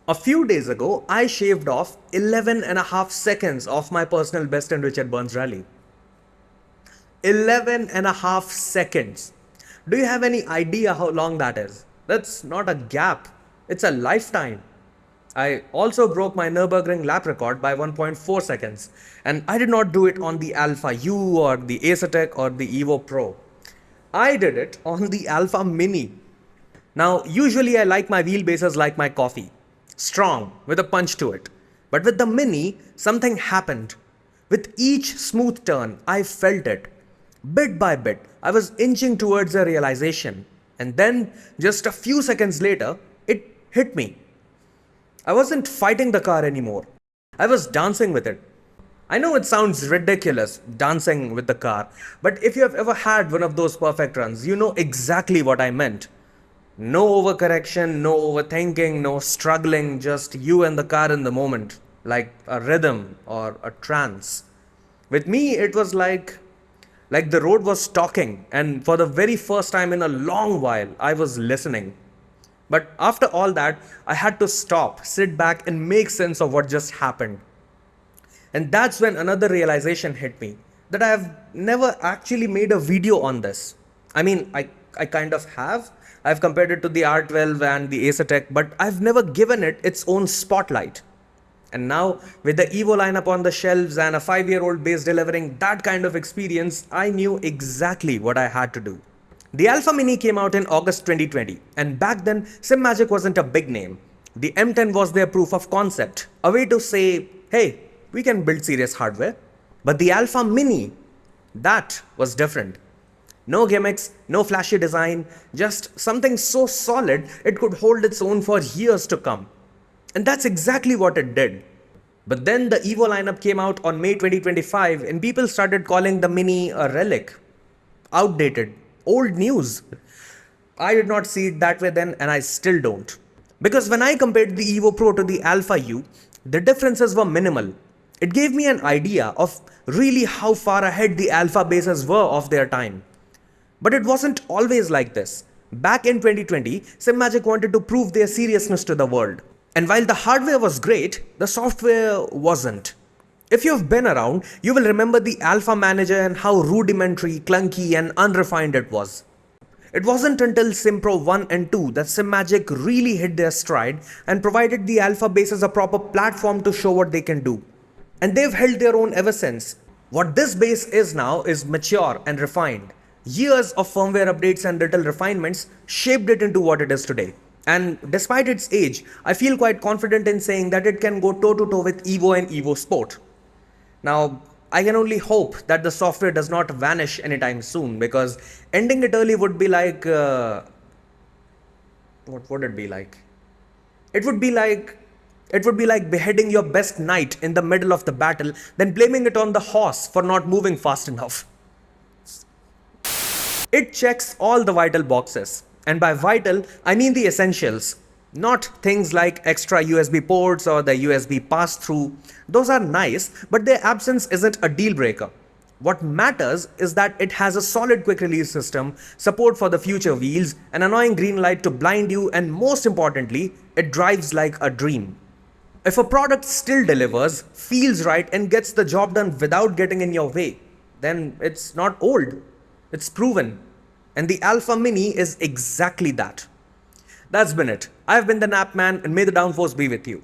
A few days ago, I shaved off 11 and a half seconds of my personal best in Richard Burns rally. 11 and a half seconds. Do you have any idea how long that is? That's not a gap, it's a lifetime. I also broke my Nürburgring lap record by 1.4 seconds, and I did not do it on the Alpha U or the Acertec or the Evo Pro. I did it on the Alpha Mini. Now, usually I like my wheelbases like my coffee, strong, with a punch to it. But with the Mini, something happened. With each smooth turn, I felt it. Bit by bit, I was inching towards a realization. And then, just a few seconds later, it hit me. I wasn't fighting the car anymore. I was dancing with it. I know it sounds ridiculous, dancing with the car, but if you have ever had one of those perfect runs, you know exactly what I meant. No overcorrection, no overthinking, no struggling, just you and the car in the moment, like a rhythm or a trance. With me, it was like the road was talking, and for the very first time in a long while, I was listening. But after all that, I had to stop, sit back, and make sense of what just happened. And that's when another realization hit me that I have never actually made a video on this. I mean, I kind of have. I've compared it to the R12 and the Acertec, but I've never given it its own spotlight. And now, with the Evo lineup on the shelves and a 5-year-old base delivering that kind of experience, I knew exactly what I had to do. The Alpha Mini came out in August 2020, and back then, Simagic wasn't a big name. The M10 was their proof of concept, a way to say, hey, we can build serious hardware. But the Alpha Mini, that was different. No gimmicks, no flashy design, just something so solid it could hold its own for years to come. And that's exactly what it did. But then the Evo lineup came out on May 2025 and people started calling the Mini a relic. Outdated, old news. I did not see it that way then, and I still don't. Because when I compared the Evo Pro to the Alpha U, the differences were minimal. It gave me an idea of really how far ahead the Alpha bases were of their time. But it wasn't always like this. Back in 2020, Simagic wanted to prove their seriousness to the world. And while the hardware was great, the software wasn't. If you've been around, you will remember the Alpha Manager and how rudimentary, clunky, and unrefined it was. It wasn't until Simpro 1 and 2 that Simagic really hit their stride and provided the Alpha bases a proper platform to show what they can do. And they've held their own ever since. What this base is now is mature and refined. Years of firmware updates and little refinements shaped it into what it is today. And despite its age, I feel quite confident in saying that it can go toe-to-toe with Evo and Evo Sport. Now, I can only hope that the software does not vanish anytime soon, because ending it early would be like... what would it be like? It would be like beheading your best knight in the middle of the battle, then blaming it on the horse for not moving fast enough. It checks all the vital boxes. And by vital, I mean the essentials. Not things like extra USB ports or the USB pass-through. Those are nice, but their absence isn't a deal breaker. What matters is that it has a solid quick release system, support for the future wheels, an annoying green light to blind you, and most importantly, it drives like a dream. If a product still delivers, feels right, and gets the job done without getting in your way, then it's not old. It's proven. And the Alpha Mini is exactly that. That's been it. I've been the Nap Man, and may the downforce be with you.